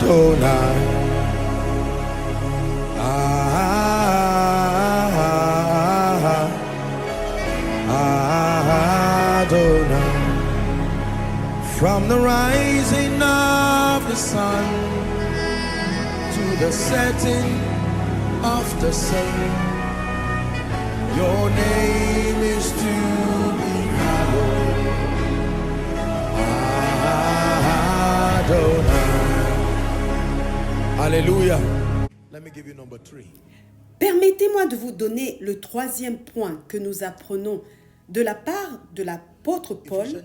From the rising of the sun to the setting of the sun, your name is to be hallowed. Adonai. Hallelujah. Let me give you number 3. Permettez-moi de vous donner le troisième point que nous apprenons de la part de l'apôtre Paul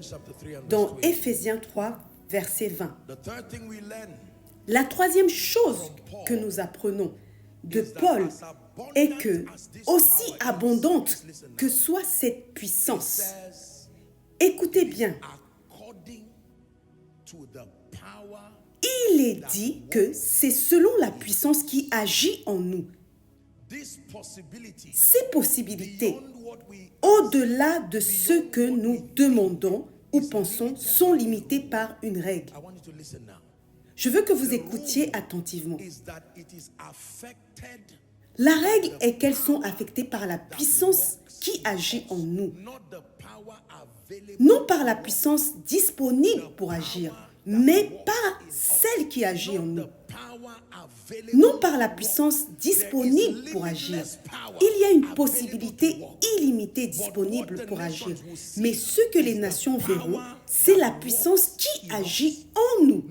dans Éphésiens 3, verset 20. La troisième chose que nous apprenons de Paul est que, aussi abondante que soit cette puissance, écoutez bien, il est dit que c'est selon la puissance qui agit en nous. Ces possibilités, au-delà de ce que nous demandons ou pensons, sont limitées par une règle. Je veux que vous écoutiez attentivement. La règle est qu'elles sont affectées par la puissance qui agit en nous, non par la puissance disponible pour agir, mais par celle qui agit en nous. Non par la puissance disponible pour agir. Il y a une possibilité illimitée disponible pour agir. Mais ce que les nations verront, c'est la puissance qui agit en nous.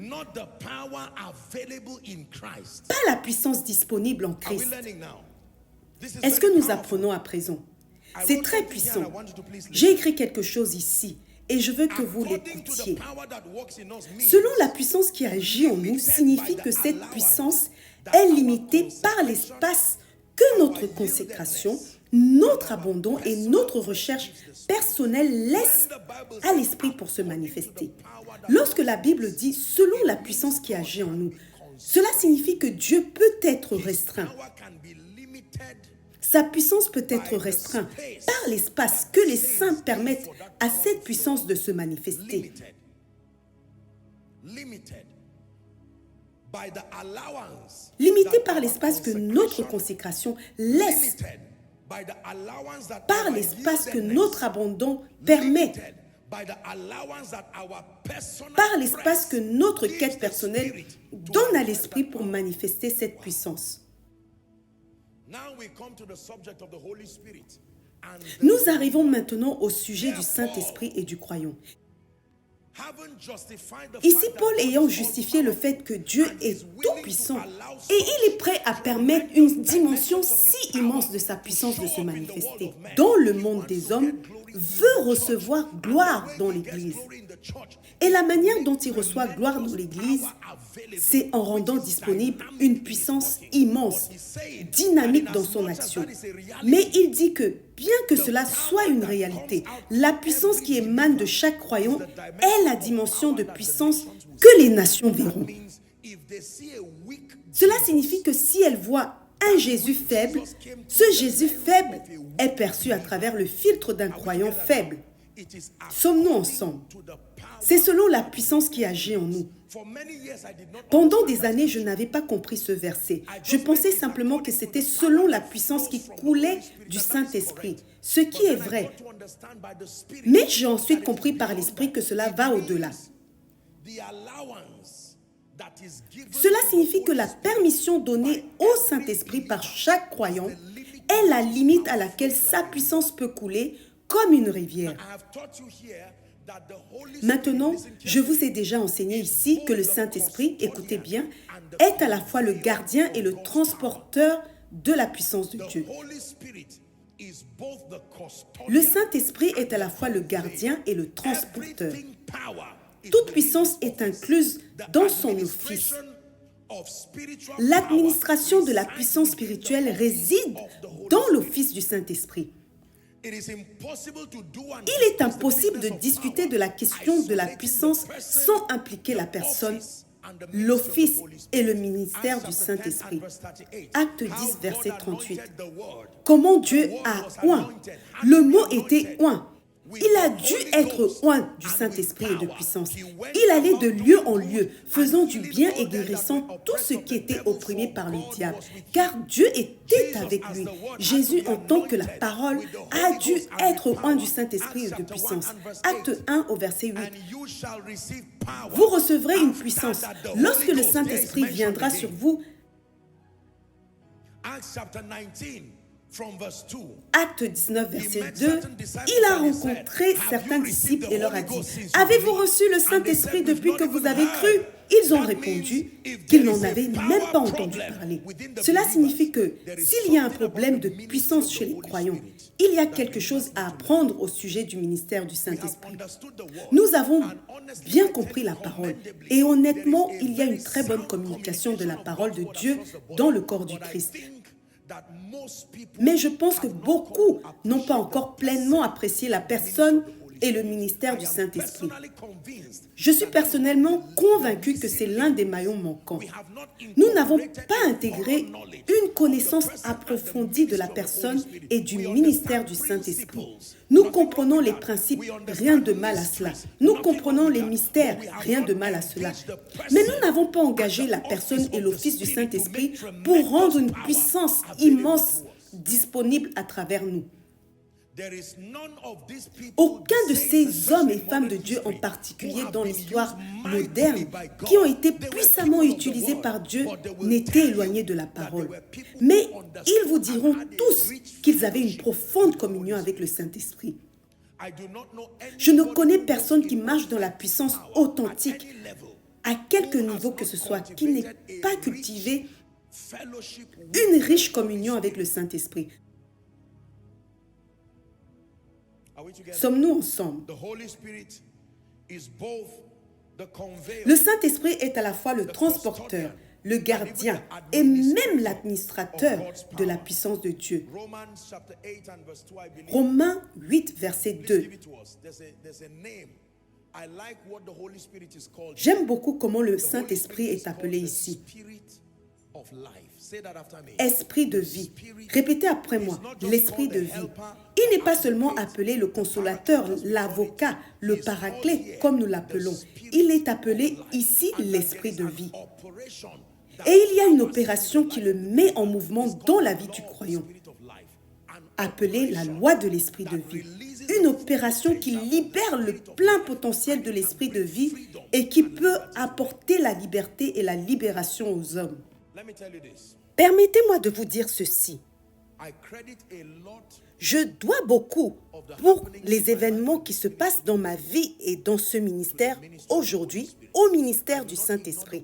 Pas la puissance disponible en Christ. Est-ce que nous apprenons à présent? C'est très puissant. J'ai écrit quelque chose ici. Et je veux que vous l'écoutiez. Selon la puissance qui agit en nous, signifie que cette puissance est limitée par l'espace que notre consécration, notre abandon et notre recherche personnelle laissent à l'esprit pour se manifester. Lorsque la Bible dit « selon la puissance qui agit en nous », cela signifie que Dieu peut être restreint. Sa puissance peut être restreinte par l'espace que les saints permettent à cette puissance de se manifester. Limité par l'espace que notre consécration laisse, par l'espace que notre abandon permet, par l'espace que notre quête personnelle donne à l'esprit pour manifester cette puissance. Nous arrivons maintenant au sujet du Saint-Esprit et du croyant. Ici, Paul ayant justifié le fait que Dieu est tout-puissant et il est prêt à permettre une dimension si immense de sa puissance de se manifester dans le monde des hommes, veut recevoir gloire dans l'Église. Et la manière dont il reçoit gloire dans l'Église, c'est en rendant disponible une puissance immense, dynamique dans son action. Mais il dit que, bien que cela soit une réalité, la puissance qui émane de chaque croyant est la dimension de puissance que les nations verront. Cela signifie que si elles voient un Jésus faible, ce Jésus faible est perçu à travers le filtre d'un croyant faible. Sommes-nous ensemble? C'est selon la puissance qui agit en nous. Pendant des années, je n'avais pas compris ce verset. Je pensais simplement que c'était selon la puissance qui coulait du Saint-Esprit, ce qui est vrai. Mais j'ai ensuite compris par l'Esprit que cela va au-delà. Cela signifie que la permission donnée au Saint-Esprit par chaque croyant est la limite à laquelle sa puissance peut couler comme une rivière. Maintenant, je vous ai déjà enseigné ici que le Saint-Esprit, écoutez bien, est à la fois le gardien et le transporteur de la puissance de Dieu. Le Saint-Esprit est à la fois le gardien et le transporteur. Toute puissance est incluse dans son office. L'administration de la puissance spirituelle réside dans l'office du Saint-Esprit. Il est impossible de discuter de la question de la puissance sans impliquer la personne, l'office et le ministère du Saint-Esprit. Acte 10, verset 38. Comment Dieu a oint. Le mot était oint. Il a dû être oint du Saint-Esprit et de puissance. Il allait de lieu en lieu, faisant du bien et guérissant tout ce qui était opprimé par le diable. Car Dieu était avec lui. Jésus, en tant que la parole, a dû être oint du Saint-Esprit et de puissance. Acte 1 au verset 8. Vous recevrez une puissance. Lorsque le Saint-Esprit viendra sur vous, Acte 19, verset 2, il a rencontré certains disciples et leur a dit, « Avez-vous reçu le Saint-Esprit depuis que vous avez cru ?» Ils ont répondu qu'ils n'en avaient même pas entendu parler. Cela signifie que s'il y a un problème de puissance chez les croyants, il y a quelque chose à apprendre au sujet du ministère du Saint-Esprit. Nous avons bien compris la parole et honnêtement, il y a une très bonne communication de la parole de Dieu dans le corps du Christ. Mais je pense que beaucoup n'ont pas encore pleinement apprécié la personne et le ministère du Saint-Esprit. Je suis personnellement convaincu que c'est l'un des maillons manquants. Nous n'avons pas intégré une connaissance approfondie de la personne et du ministère du Saint-Esprit. Nous comprenons les principes, rien de mal à cela. Nous comprenons les mystères, rien de mal à cela. Mais nous n'avons pas engagé la personne et l'office du Saint-Esprit pour rendre une puissance immense disponible à travers nous. Aucun de ces hommes et femmes de Dieu, en particulier dans l'histoire moderne, qui ont été puissamment utilisés par Dieu, n'étaient éloignés de la parole. Mais ils vous diront tous qu'ils avaient une profonde communion avec le Saint-Esprit. Je ne connais personne qui marche dans la puissance authentique, à quelque niveau que ce soit, qui n'ait pas cultivé une riche communion avec le Saint-Esprit. Sommes-nous ensemble? Le Saint-Esprit est à la fois le transporteur, le gardien et même l'administrateur de la puissance de Dieu. Romains 8, verset 2. J'aime beaucoup comment le Saint-Esprit est appelé ici. Esprit de vie. Répétez après moi, l'esprit de vie. Il n'est pas seulement appelé le consolateur, l'avocat, le paraclet, comme nous l'appelons. Il est appelé ici l'esprit de vie. Et il y a une opération qui le met en mouvement dans la vie du croyant, appelée la loi de l'esprit de vie. Une opération qui libère le plein potentiel de l'esprit de vie et qui peut apporter la liberté et la libération aux hommes. Permettez-moi de vous dire ceci. Je dois beaucoup pour les événements qui se passent dans ma vie et dans ce ministère aujourd'hui au ministère du Saint-Esprit.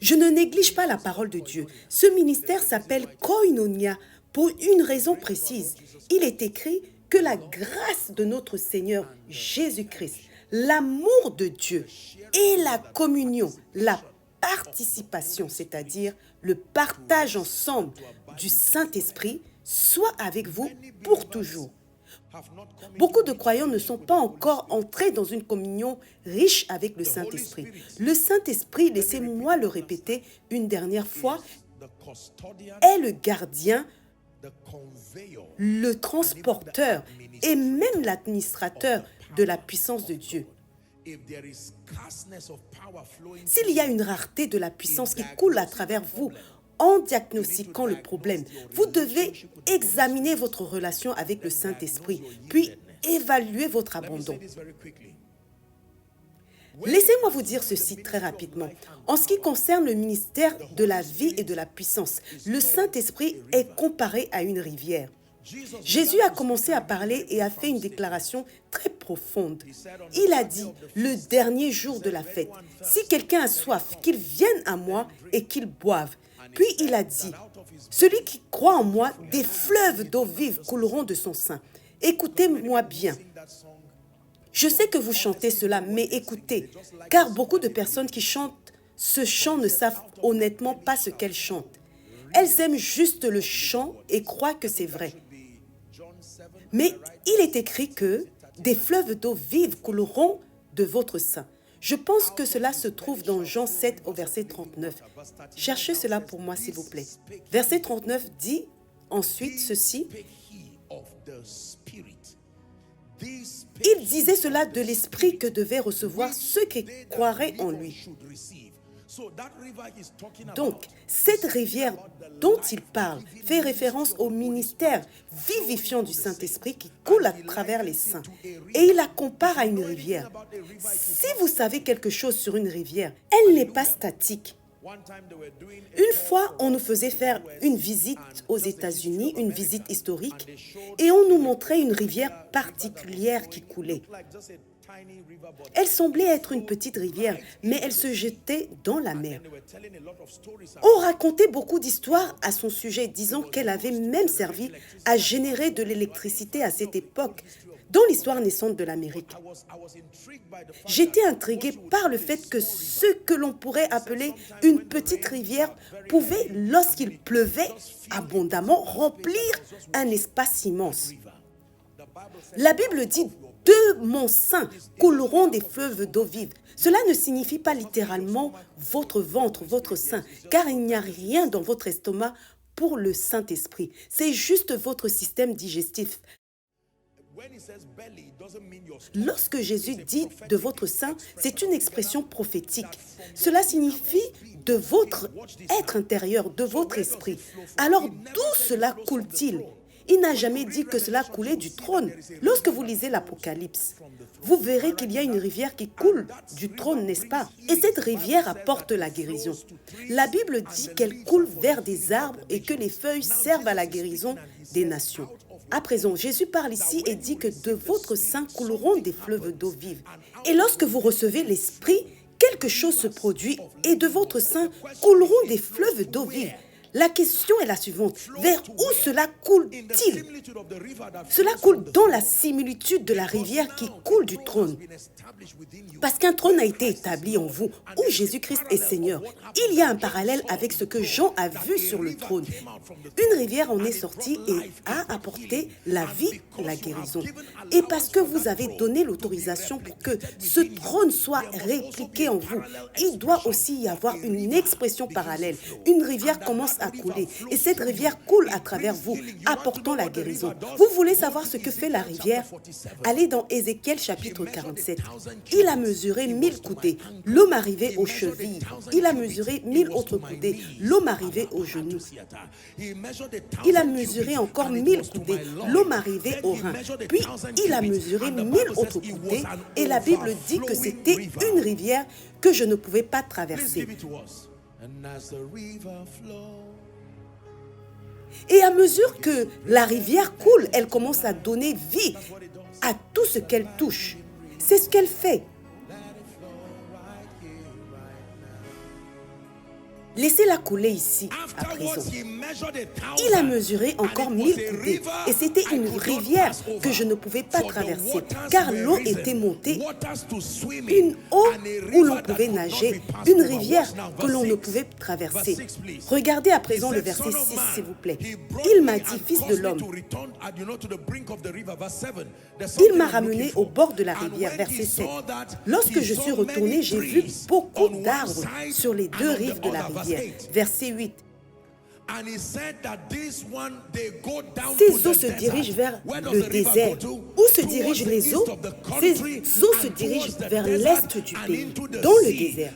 Je ne néglige pas la parole de Dieu. Ce ministère s'appelle Koinonia pour une raison précise. Il est écrit que la grâce de notre Seigneur Jésus-Christ, l'amour de Dieu et la communion, la participation, c'est-à-dire le partage ensemble du Saint-Esprit, soit avec vous pour toujours. Beaucoup de croyants ne sont pas encore entrés dans une communion riche avec le Saint-Esprit. Le Saint-Esprit, laissez-moi le répéter une dernière fois, est le gardien, le transporteur et même l'administrateur de la puissance de Dieu. S'il y a une rareté de la puissance qui coule à travers vous, en diagnostiquant le problème, vous devez examiner votre relation avec le Saint-Esprit, puis évaluer votre abandon. Laissez-moi vous dire ceci très rapidement. En ce qui concerne le ministère de la vie et de la puissance, le Saint-Esprit est comparé à une rivière. Jésus a commencé à parler et a fait une déclaration très profonde. Il a dit, le dernier jour de la fête, si quelqu'un a soif, qu'il vienne à moi et qu'il boive. Puis il a dit, celui qui croit en moi, des fleuves d'eau vive couleront de son sein. Écoutez-moi bien. Je sais que vous chantez cela, mais écoutez, car beaucoup de personnes qui chantent ce chant ne savent honnêtement pas ce qu'elles chantent. Elles aiment juste le chant et croient que c'est vrai. Mais il est écrit que des fleuves d'eau vive couleront de votre sein. Je pense que cela se trouve dans Jean 7 au verset 39. Cherchez cela pour moi, s'il vous plaît. Verset 39 dit ensuite ceci. Il disait cela de l'esprit que devaient recevoir ceux qui croiraient en lui. Donc, cette rivière dont il parle fait référence au ministère vivifiant du Saint-Esprit qui coule à travers les saints. Et il la compare à une rivière. Si vous savez quelque chose sur une rivière, elle n'est pas statique. Une fois, on nous faisait faire une visite aux États-Unis, une visite historique, et on nous montrait une rivière particulière qui coulait. Elle semblait être une petite rivière, mais elle se jetait dans la mer. On racontait beaucoup d'histoires à son sujet, disant qu'elle avait même servi à générer de l'électricité à cette époque, dans l'histoire naissante de l'Amérique. J'étais intriguée par le fait que ce que l'on pourrait appeler une petite rivière pouvait, lorsqu'il pleuvait abondamment, remplir un espace immense. La Bible dit « De mon sein couleront des fleuves d'eau vive ». Cela ne signifie pas littéralement votre ventre, votre sein, car il n'y a rien dans votre estomac pour le Saint-Esprit. C'est juste votre système digestif. Lorsque Jésus dit « de votre sein », c'est une expression prophétique. Cela signifie de votre être intérieur, de votre esprit. Alors d'où cela coule-t-il ? Il n'a jamais dit que cela coulait du trône. Lorsque vous lisez l'Apocalypse, vous verrez qu'il y a une rivière qui coule du trône, n'est-ce pas? Et cette rivière apporte la guérison. La Bible dit qu'elle coule vers des arbres et que les feuilles servent à la guérison des nations. À présent, Jésus parle ici et dit que de votre sein couleront des fleuves d'eau vive. Et lorsque vous recevez l'Esprit, quelque chose se produit et de votre sein couleront des fleuves d'eau vive. La question est la suivante. Vers où cela coule-t-il? Cela coule dans la similitude de la rivière qui coule du trône. Parce qu'un trône a été établi en vous, où Jésus-Christ est Seigneur. Il y a un parallèle avec ce que Jean a vu sur le trône. Une rivière en est sortie et a apporté la vie et la guérison. Et parce que vous avez donné l'autorisation pour que ce trône soit répliqué en vous, il doit aussi y avoir une expression parallèle. Une rivière commence à couler et cette rivière coule à travers vous, apportant la guérison. Vous voulez savoir ce que fait la rivière? Allez dans Ézéchiel chapitre 47. Il a mesuré 1000 coudées. L'homme arrivait aux chevilles. Il a mesuré 1000 autres coudées. L'homme arrivait aux genoux. Il a mesuré encore 1000 coudées. L'homme arrivait aux reins. Puis il a mesuré 1000 autres coudées. Et la Bible dit que c'était une rivière que je ne pouvais pas traverser. Et à mesure que la rivière coule, elle commence à donner vie à tout ce qu'elle touche. C'est ce qu'elle fait. Laissez-la couler ici, à présent. Il a mesuré encore 1000 coudées et c'était une rivière que je ne pouvais pas traverser car l'eau était montée, une eau où l'on pouvait nager, une rivière que l'on ne pouvait traverser. Regardez à présent le verset 6, s'il vous plaît. Il m'a dit, fils de l'homme, il m'a ramené au bord de la rivière, verset 7. Lorsque je suis retourné, j'ai vu beaucoup d'arbres sur les deux rives de la rivière. Verset 8. Ces eaux se dirigent vers le désert. Où se dirigent les eaux? Ces eaux se dirigent vers l'est du pays, dans le désert.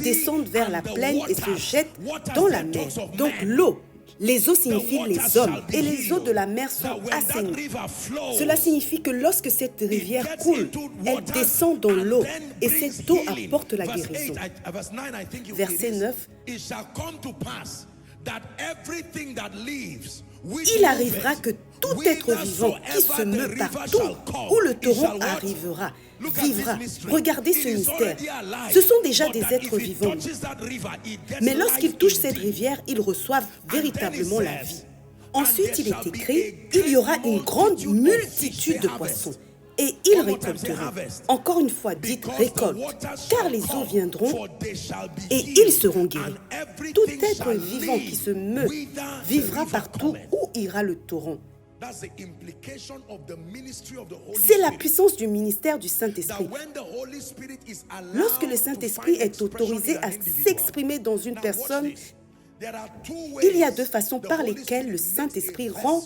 Descendent vers la plaine et se jettent dans la mer. Donc l'eau. Les eaux signifient les hommes et les eaux de la mer sont assainies. Cela signifie que lorsque cette rivière coule, elle descend dans l'eau et cette eau apporte la guérison. Verset 9. Il arrivera que tout être vivant qui se meut partout où le torrent arrivera, vivra. Regardez ce mystère. Ce sont déjà des êtres vivants. Mais lorsqu'ils touchent cette rivière, ils reçoivent véritablement la vie. Ensuite, il est écrit, il y aura une grande multitude de poissons. Et ils récolteront. Encore une fois, dites récolte, car les eaux viendront et ils seront guéris. Tout être vivant qui se meut vivra partout où ira le torrent. C'est la puissance du ministère du Saint-Esprit. Lorsque le Saint-Esprit est autorisé à s'exprimer dans une personne, il y a deux façons par lesquelles le Saint-Esprit rend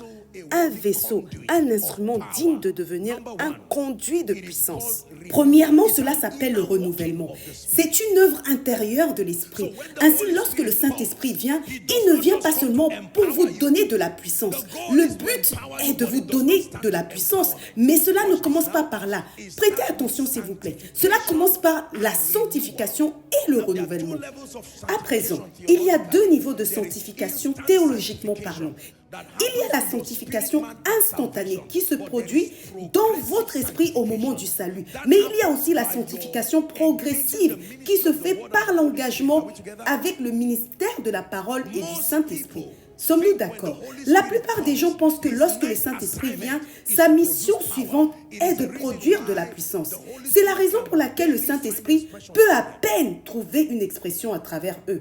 un vaisseau, un instrument digne de devenir un conduit de puissance. Premièrement, cela s'appelle le renouvellement. C'est une œuvre intérieure de l'Esprit. Ainsi, lorsque le Saint-Esprit vient, il ne vient pas seulement pour vous donner de la puissance. Le but est de vous donner de la puissance, mais cela ne commence pas par là. Prêtez attention, s'il vous plaît. Cela commence par la sanctification et le renouvellement. À présent, il y a deux niveaux de sanctification théologiquement parlant. Il y a la sanctification instantanée qui se produit dans votre esprit au moment du salut. Mais il y a aussi la sanctification progressive qui se fait par l'engagement avec le ministère de la parole et du Saint-Esprit. Sommes-nous d'accord? La plupart des gens pensent que lorsque le Saint-Esprit vient, sa mission suivante est de produire de la puissance. C'est la raison pour laquelle le Saint-Esprit peut à peine trouver une expression à travers eux.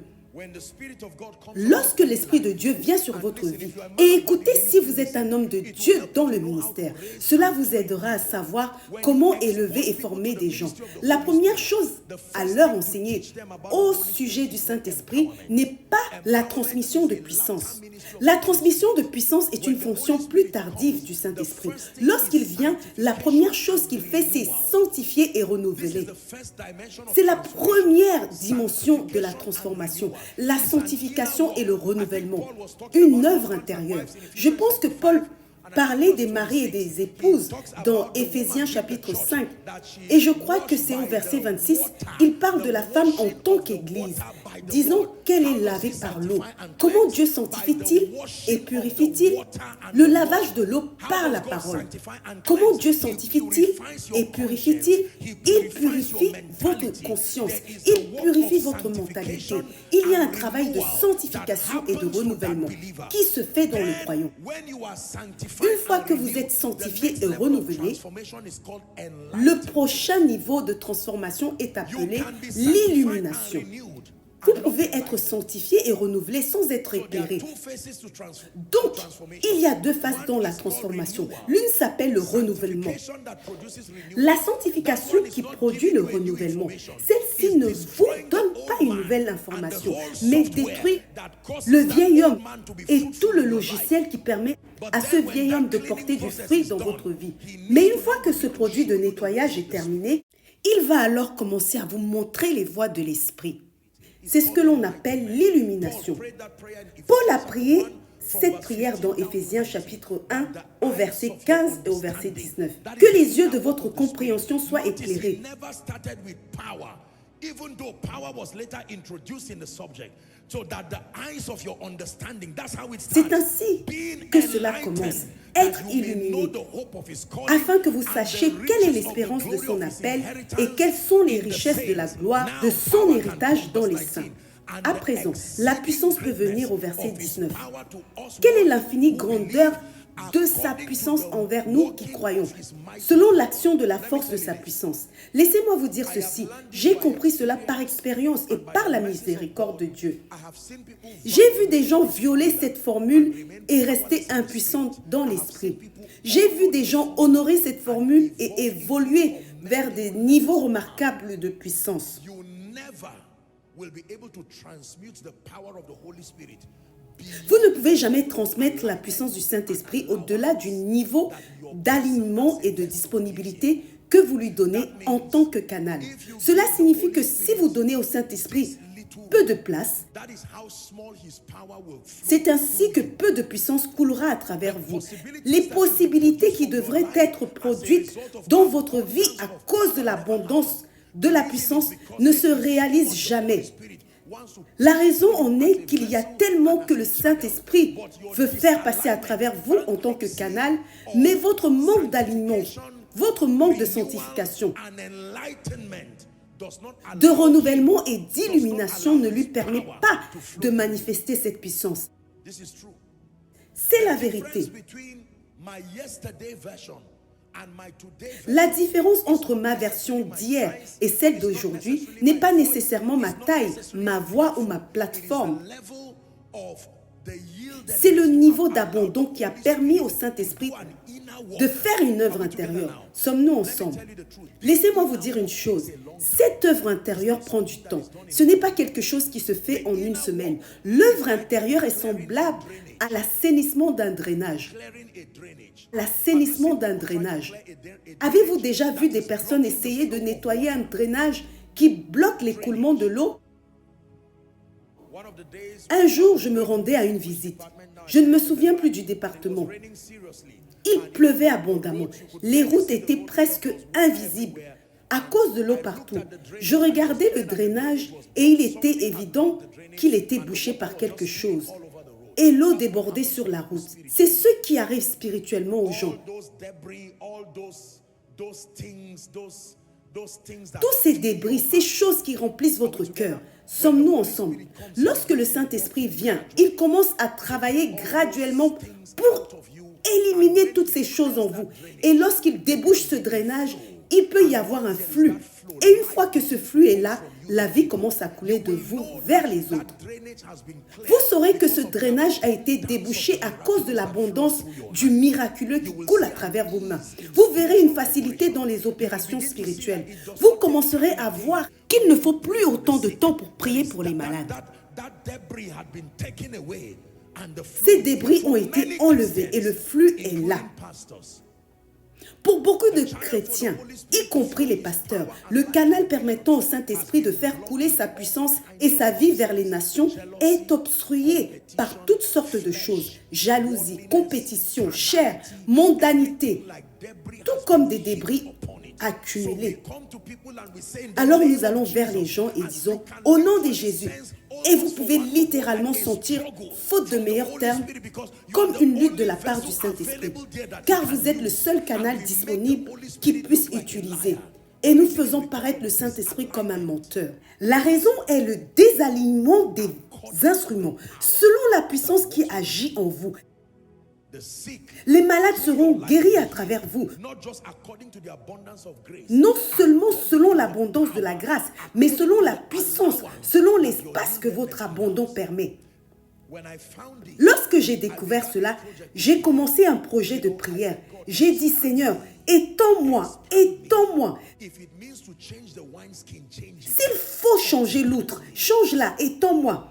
Lorsque l'Esprit de Dieu vient sur votre vie, et écoutez si vous êtes un homme de Dieu dans le ministère, cela vous aidera à savoir comment élever et former des gens. La première chose à leur enseigner au sujet du Saint-Esprit n'est pas la transmission de puissance. La transmission de puissance est une fonction plus tardive du Saint-Esprit. Lorsqu'il vient, la première chose qu'il fait, c'est sanctifier et renouveler. C'est la première dimension de la transformation. La sanctification et le renouvellement, une œuvre intérieure. Je pense que Paul parlait des maris et des épouses dans Éphésiens chapitre 5. Et je crois que c'est au verset 26, il parle de la femme en tant qu'église, disant qu'elle est lavée par l'eau. Comment Dieu sanctifie-t-il et purifie-t-il? Le lavage de l'eau par la parole. Comment Dieu sanctifie-t-il et purifie-t-il? Il purifie votre conscience, il purifie votre mentalité. Il y a un travail de sanctification et de renouvellement qui se fait dans le croyant. Une fois que vous êtes sanctifié et renouvelé, le prochain niveau de transformation est appelé l'illumination. Vous pouvez être sanctifié et renouvelé sans être éclairé. Donc, il y a deux phases dans la transformation. L'une s'appelle le renouvellement. La sanctification qui produit le renouvellement, celle-ci ne vous donne pas une nouvelle information, mais détruit le vieil homme et tout le logiciel qui permet à ce vieil homme de porter du fruit dans votre vie. Mais une fois que ce produit de nettoyage est terminé, il va alors commencer à vous montrer les voies de l'esprit. C'est ce que l'on appelle l'illumination. Paul a prié cette prière dans Éphésiens chapitre 1 au verset 15 et au verset 19. Que les yeux de votre compréhension soient éclairés. C'est ainsi que cela commence. Être illuminé, afin que vous sachiez quelle est l'espérance de son appel et quelles sont les richesses de la gloire de son héritage dans les saints. À présent, la puissance peut venir au verset 19. Quelle est l'infinie grandeur de sa puissance envers nous qui croyons, selon l'action de la force de sa puissance. Laissez-moi vous dire ceci, j'ai compris cela par expérience et par la miséricorde de Dieu. J'ai vu des gens violer cette formule et rester impuissants dans l'esprit. J'ai vu des gens honorer cette formule et évoluer vers des niveaux remarquables de puissance. Vous ne pouvez jamais transmettre la puissance du Saint-Esprit au-delà du niveau d'alignement et de disponibilité que vous lui donnez en tant que canal. Cela signifie que si vous donnez au Saint-Esprit peu de place, c'est ainsi que peu de puissance coulera à travers vous. Les possibilités qui devraient être produites dans votre vie à cause de l'abondance de la puissance ne se réalisent jamais. La raison en est qu'il y a tellement que le Saint-Esprit veut faire passer à travers vous en tant que canal, mais votre manque d'alignement, votre manque de sanctification, de renouvellement et d'illumination ne lui permet pas de manifester cette puissance. C'est la vérité. La différence entre ma version d'hier et celle d'aujourd'hui n'est pas nécessairement ma taille, ma voix ou ma plateforme. C'est le niveau d'abandon qui a permis au Saint-Esprit de faire une œuvre intérieure. Sommes-nous ensemble? Laissez-moi vous dire une chose. Cette œuvre intérieure prend du temps. Ce n'est pas quelque chose qui se fait en une semaine. L'œuvre intérieure est semblable à l'assainissement d'un drainage. L'assainissement d'un drainage. Avez-vous déjà vu des personnes essayer de nettoyer un drainage qui bloque l'écoulement de l'eau? Un jour, je me rendais à une visite. Je ne me souviens plus du département. Il pleuvait abondamment. Les routes étaient presque invisibles à cause de l'eau partout. Je regardais le drainage et il était évident qu'il était bouché par quelque chose. Et l'eau débordait sur la route. C'est ce qui arrive spirituellement aux gens. Tous ces débris, ces choses qui remplissent votre cœur, sommes-nous ensemble? Lorsque le Saint-Esprit vient, il commence à travailler graduellement pour éliminer toutes ces choses en vous. Et lorsqu'il débouche ce drainage, il peut y avoir un flux. Et une fois que ce flux est là, la vie commence à couler de vous vers les autres. Vous saurez que ce drainage a été débouché à cause de l'abondance du miraculeux qui coule à travers vos mains. Vous verrez une facilité dans les opérations spirituelles. Vous commencerez à voir qu'il ne faut plus autant de temps pour prier pour les malades. Ces débris ont été enlevés et le flux est là. Pour beaucoup de chrétiens, y compris les pasteurs, le canal permettant au Saint-Esprit de faire couler sa puissance et sa vie vers les nations est obstrué par toutes sortes de choses. Jalousie, compétition, chair, mondanité, tout comme des débris accumulés. Alors nous allons vers les gens et disons « Au nom de Jésus ». Et vous pouvez littéralement sentir, faute de meilleurs termes, comme une lutte de la part du Saint-Esprit. Car vous êtes le seul canal disponible qu'il puisse utiliser. Et nous faisons paraître le Saint-Esprit comme un menteur. La raison est le désalignement des instruments, selon la puissance qui agit en vous. Les malades seront guéris à travers vous, non seulement selon l'abondance de la grâce, mais selon la puissance, selon l'espace que votre abandon permet. Lorsque j'ai découvert cela, j'ai commencé un projet de prière. J'ai dit, Seigneur, étends-moi, étends-moi. S'il faut changer l'outre, change-la, étends-moi.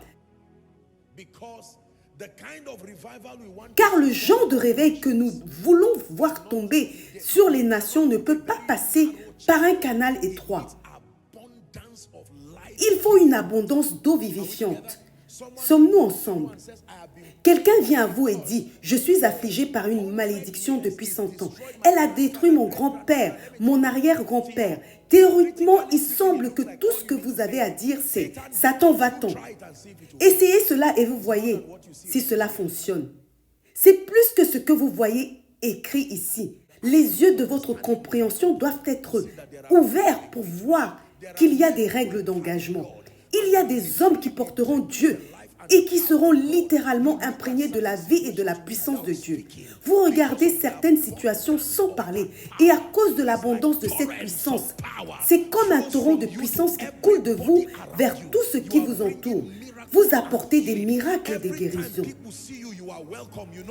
Car le genre de réveil que nous voulons voir tomber sur les nations ne peut pas passer par un canal étroit. Il faut une abondance d'eau vivifiante. Sommes-nous ensemble? Quelqu'un vient à vous et dit, je suis affligé par une malédiction depuis 100 ans. Elle a détruit mon grand-père, mon arrière-grand-père. Théoriquement, il semble que tout ce que vous avez à dire, c'est « Satan, va-t'en ». Essayez cela et vous voyez si cela fonctionne. C'est plus que ce que vous voyez écrit ici. Les yeux de votre compréhension doivent être ouverts pour voir qu'il y a des règles d'engagement. Il y a des hommes qui porteront Dieu et qui seront littéralement imprégnés de la vie et de la puissance de Dieu. Vous regardez certaines situations sans parler et à cause de l'abondance de cette puissance, c'est comme un torrent de puissance qui coule de vous vers tout ce qui vous entoure. Vous apportez des miracles et des guérisons.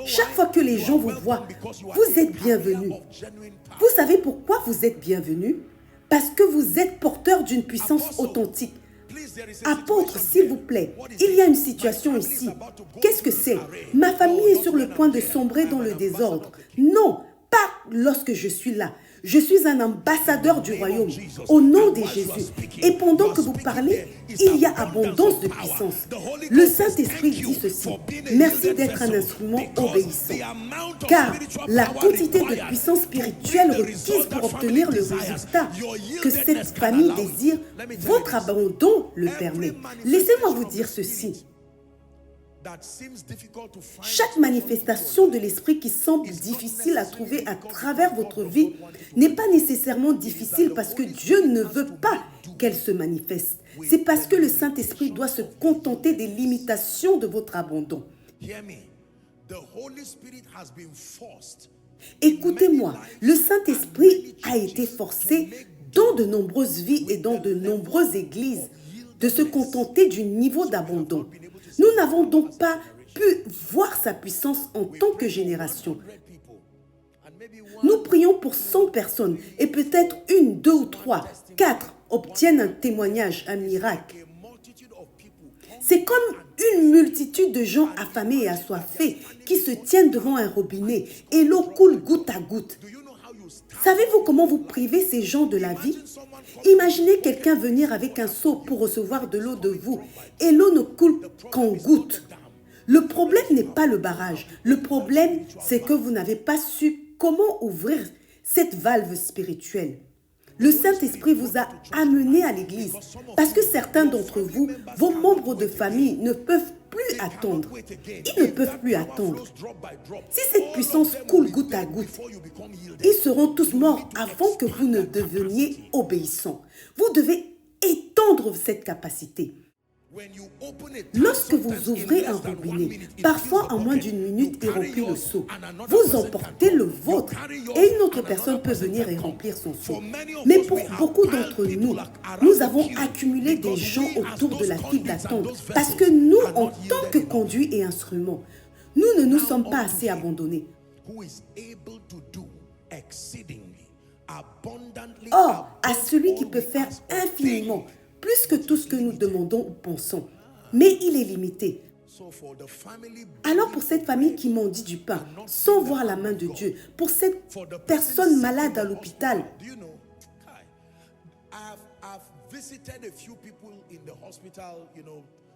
Chaque fois que les gens vous voient, vous êtes bienvenus. Vous savez pourquoi vous êtes bienvenus? Parce que vous êtes porteur d'une puissance authentique. Apôtre, s'il vous plaît, il y a une situation ici. Qu'est-ce que c'est? Ma famille est sur le point de sombrer dans le désordre. Non, pas lorsque je suis là. Je suis un ambassadeur du royaume, au nom de Jésus. Et pendant que vous parlez, il y a abondance de puissance. Le Saint-Esprit dit ceci. Merci d'être un instrument obéissant. Car la quantité de puissance spirituelle requise pour obtenir le résultat que cette famille désire, votre abandon le permet. Laissez-moi vous dire ceci. Chaque manifestation de l'esprit qui semble difficile à trouver à travers votre vie n'est pas nécessairement difficile parce que Dieu ne veut pas qu'elle se manifeste. C'est parce que le Saint-Esprit doit se contenter des limitations de votre abandon. Écoutez-moi, le Saint-Esprit a été forcé dans de nombreuses vies et dans de nombreuses églises de se contenter du niveau d'abandon. Nous n'avons donc pas pu voir sa puissance en tant que génération. Nous prions pour 100 personnes et peut-être 1, 2 ou 3, 4 obtiennent un témoignage, un miracle. C'est comme une multitude de gens affamés et assoiffés qui se tiennent devant un robinet et l'eau coule goutte à goutte. Savez-vous comment vous privez ces gens de la vie? Imaginez quelqu'un venir avec un seau pour recevoir de l'eau de vous et l'eau ne coule qu'en gouttes. Le problème n'est pas le barrage. Le problème, c'est que vous n'avez pas su comment ouvrir cette valve spirituelle. Le Saint-Esprit vous a amené à l'église parce que certains d'entre vous, vos membres de famille, ne peuvent plus attendre. Ils ne peuvent plus attendre. Si cette puissance coule goutte à goutte, ils seront tous morts avant que vous ne deveniez obéissants. Vous devez étendre cette capacité. Lorsque vous ouvrez un robinet, parfois en moins d'une minute et remplir le seau, vous emportez le vôtre et une autre personne peut venir et remplir son seau. Mais pour beaucoup d'entre nous, nous avons accumulé des gens autour de la file d'attente parce que nous, en tant que conduits et instruments, nous ne nous sommes pas assez abandonnés. Or, à celui qui peut faire infiniment plus que tout ce que nous demandons ou pensons. Mais il est limité. Alors pour cette famille qui mendie du pain, sans voir la main de Dieu, pour cette personne malade à l'hôpital,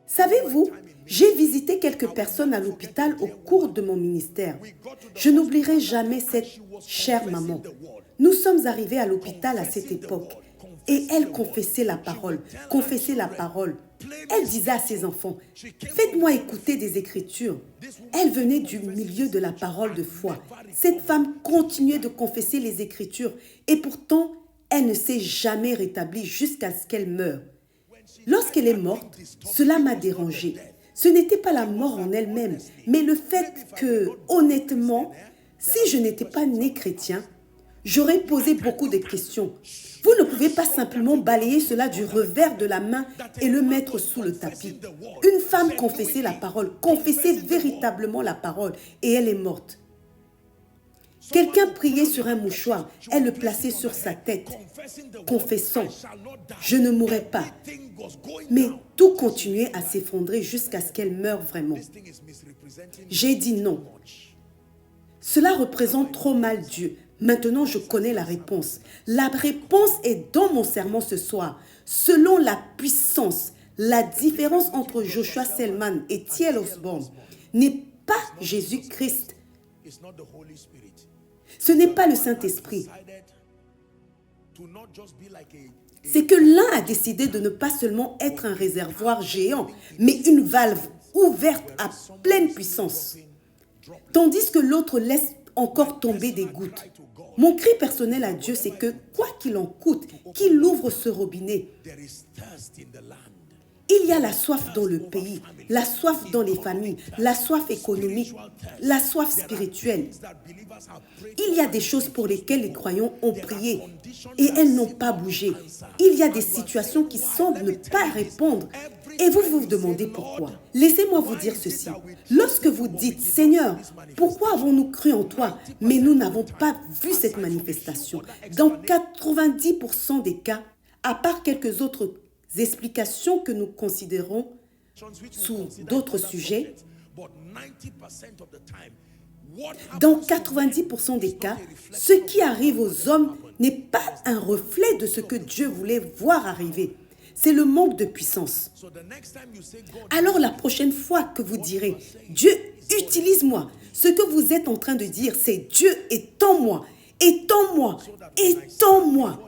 savez-vous, j'ai visité quelques personnes à l'hôpital au cours de mon ministère. Je n'oublierai jamais cette chère maman. Nous sommes arrivés à l'hôpital à cette époque. Et elle confessait la parole, confessait la parole. Elle disait à ses enfants, faites-moi écouter des Écritures. Elle venait du milieu de la parole de foi. Cette femme continuait de confesser les Écritures et pourtant, elle ne s'est jamais rétablie jusqu'à ce qu'elle meure. Lorsqu'elle est morte, cela m'a dérangée. Ce n'était pas la mort en elle-même, mais le fait que, honnêtement, si je n'étais pas né chrétien, j'aurais posé beaucoup de questions. Vous ne pouvez pas simplement balayer cela du revers de la main et le mettre sous le tapis. Une femme confessait la parole, confessait véritablement la parole et elle est morte. Quelqu'un priait sur un mouchoir, elle le plaçait sur sa tête, confessant « Je ne mourrai pas ». Mais tout continuait à s'effondrer jusqu'à ce qu'elle meure vraiment. J'ai dit non. Cela représente trop mal Dieu. Maintenant, je connais la réponse. La réponse est dans mon sermon ce soir. Selon la puissance, la différence entre Joshua Selman et T.L. Osborne n'est pas Jésus-Christ. Ce n'est pas le Saint-Esprit. C'est que l'un a décidé de ne pas seulement être un réservoir géant, mais une valve ouverte à pleine puissance. Tandis que l'autre laisse encore tomber des gouttes. Mon cri personnel à Dieu, c'est que, quoi qu'il en coûte, qu'il ouvre ce robinet. Il y a la soif dans le pays, la soif dans les familles, la soif économique, la soif spirituelle. Il y a des choses pour lesquelles les croyants ont prié et elles n'ont pas bougé. Il y a des situations qui semblent ne pas répondre et vous vous demandez pourquoi. Laissez-moi vous dire ceci. Lorsque vous dites « Seigneur, pourquoi avons-nous cru en toi, mais nous n'avons pas vu cette manifestation ?» Dans 90% des cas, à part quelques autres explications que nous considérons sous d'autres sujets, dans 90% des cas, ce qui arrive aux hommes n'est pas un reflet de ce que Dieu voulait voir arriver. C'est le manque de puissance. Alors la prochaine fois que vous direz « Dieu, utilise-moi », ce que vous êtes en train de dire, c'est « Dieu, étends-moi, étends-moi, étends-moi ».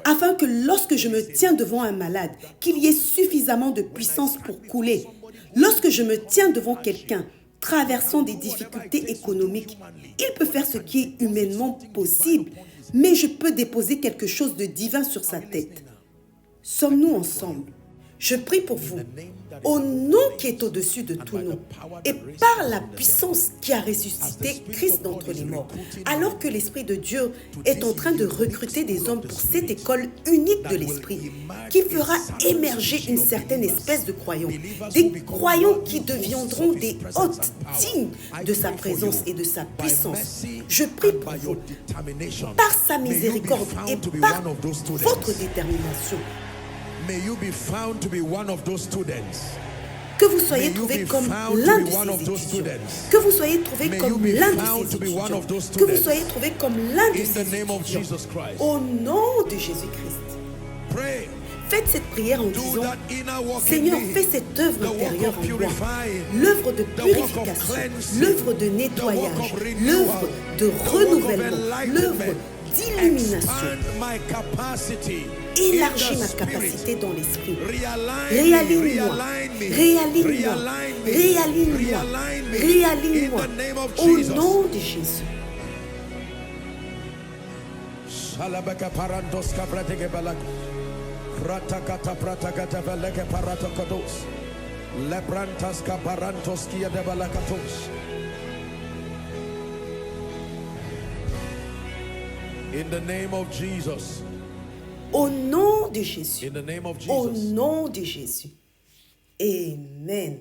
Afin que lorsque je me tiens devant un malade, qu'il y ait suffisamment de puissance pour couler. Lorsque je me tiens devant quelqu'un traversant des difficultés économiques, il peut faire ce qui est humainement possible, mais je peux déposer quelque chose de divin sur sa tête. Sommes-nous ensemble? Je prie pour vous, au nom qui est au-dessus de tout nom, et par la puissance qui a ressuscité Christ d'entre les morts, alors que l'Esprit de Dieu est en train de recruter des hommes pour cette école unique de l'Esprit, qui fera émerger une certaine espèce de croyants, des croyants qui deviendront des hôtes dignes de sa présence et de sa puissance. Je prie pour vous, par sa miséricorde et par votre détermination, may you be found to be one of those students. que vous soyez trouvé comme l'un de ces étudiants, que vous soyez trouvé comme l'un de ces étudiants, que vous soyez trouvé comme l'un de ces étudiants, au nom de Jésus-Christ. Pray. Faites cette prière en Do disant, that inner work in Seigneur, me. fais cette œuvre The work intérieure of en moi, purifying, l'œuvre de the work of purification, cleansing, l'œuvre de the work nettoyage, of renewal, l'œuvre de the work of renouvellement, enlightenment. l'œuvre d'illumination. Expand my capacity Élargis in ma the capacité spirit. dans l'esprit. Réaligne-moi, Réaligne-moi, réaligne-moi, réaligne-moi, in the name of au Jesus. nom de Jésus. Shalabaka parantos kabrateke balak. Ratakata pratakata veleke paratokodos. Lebrantas kaparantos kia de balakatos. In the name of Jesus. Au nom de Jésus. In the name of Au Jesus. nom de Jésus. Amen.